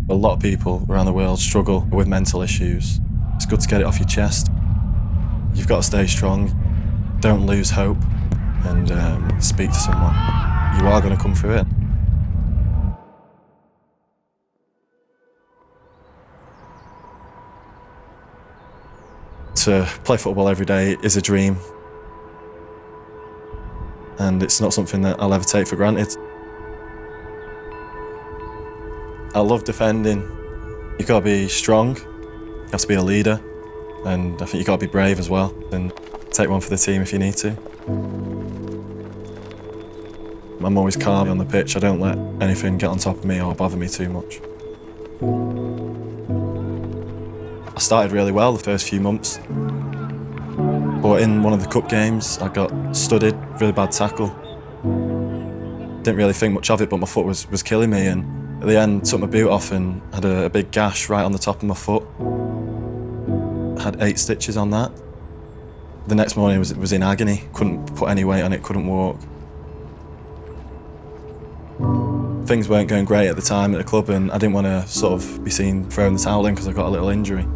A lot of people around the world struggle with mental issues. It's good to get it off your chest. You've got to stay strong. Don't lose hope and speak to someone. You are going to come through it. To play football every day is a dream, and it's not something that I'll ever take for granted. I love defending. You've got to be strong, you have to be a leader, and I think you've got to be brave as well, and take one for the team if you need to. I'm always calm on the pitch. I don't let anything get on top of me or bother me too much. I started really well the first few months, but in one of the cup games I got studded, really bad tackle. Didn't really think much of it, but my foot was killing me, and at the end took my boot off and had a big gash right on the top of my foot. I had 8 stitches on that. The next morning was in agony, couldn't put any weight on it, couldn't walk. Things weren't going great at the time at the club, and I didn't want to sort of be seen throwing the towel in because I got a little injury.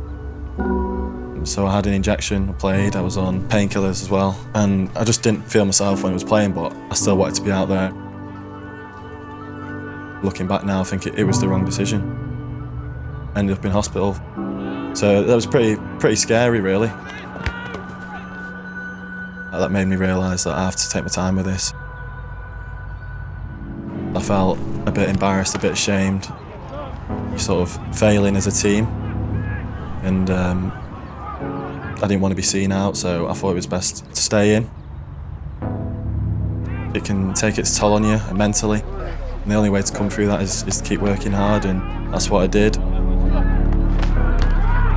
So I had an injection, I played, I was on painkillers as well, and I just didn't feel myself when I was playing, but I still wanted to be out there. Looking back now, I think it was the wrong decision. Ended up in hospital, so that was pretty scary, really. That made me realise that I have to take my time with this. I felt a bit embarrassed, a bit ashamed, sort of failing as a team, and I didn't want to be seen out, so I thought it was best to stay in. It can take its toll on you mentally, and the only way to come through that is to keep working hard, and that's what I did.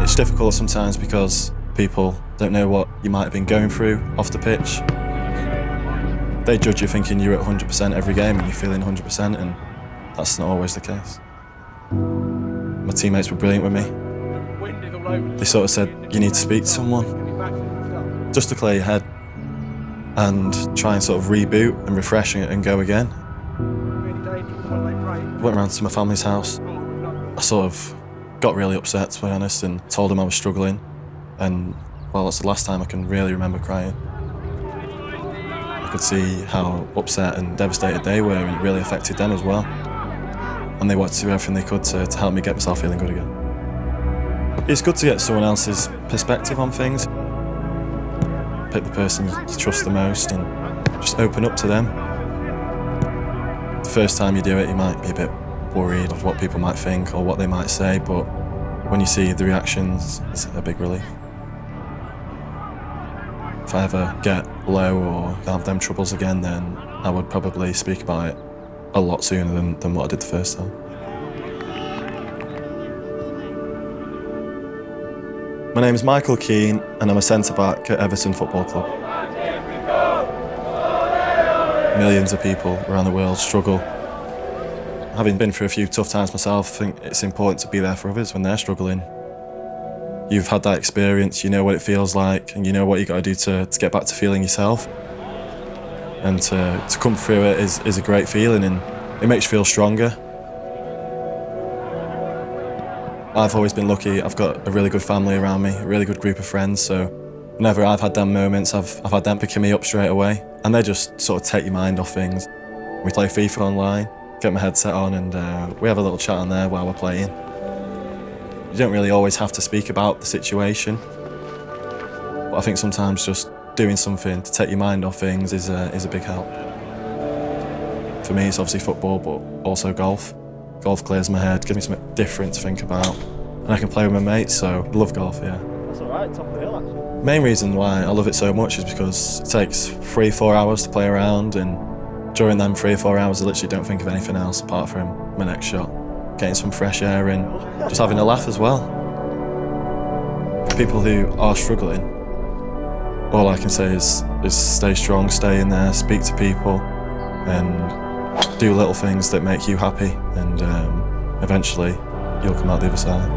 It's difficult sometimes because people don't know what you might have been going through off the pitch. They judge you thinking you're at 100% every game and you're feeling 100%, and that's not always the case. My teammates were brilliant with me. They sort of said, you need to speak to someone, just to clear your head and try and sort of reboot and refresh and go again. Went around to my family's house. I sort of got really upset, to be honest, and told them I was struggling, and well, that's the last time I can really remember crying. I could see how upset and devastated they were, and it really affected them as well. And they wanted to do everything they could to help me get myself feeling good again. It's good to get someone else's perspective on things. Pick the person you trust the most and just open up to them. The first time you do it, you might be a bit worried of what people might think or what they might say, but when you see the reactions, it's a big relief. If I ever get low or have them troubles again, then I would probably speak about it a lot sooner than what I did the first time. My name is Michael Keane, and I'm a centre-back at Everton Football Club. Millions of people around the world struggle. Having been through a few tough times myself, I think it's important to be there for others when they're struggling. You've had that experience, you know what it feels like, and you know what you've got to do to get back to feeling yourself. And to come through it is a great feeling, and it makes you feel stronger. I've always been lucky. I've got a really good family around me, a really good group of friends, so whenever I've had them moments, I've had them picking me up straight away, and they just sort of take your mind off things. We play FIFA online, get my headset on, and we have a little chat on there while we're playing. You don't really always have to speak about the situation, but I think sometimes just doing something to take your mind off things is a big help. For me, it's obviously football, but also golf. Golf clears my head, gives me something different to think about, and I can play with my mates, so I love golf, yeah. That's alright, top of the hill actually. The main reason why I love it so much is because it takes 3-4 hours to play around, and during them 3-4 hours I literally don't think of anything else apart from my next shot. Getting some fresh air and just having a laugh as well. For people who are struggling, all I can say is stay strong, stay in there, speak to people, and do little things that make you happy, and eventually you'll come out the other side.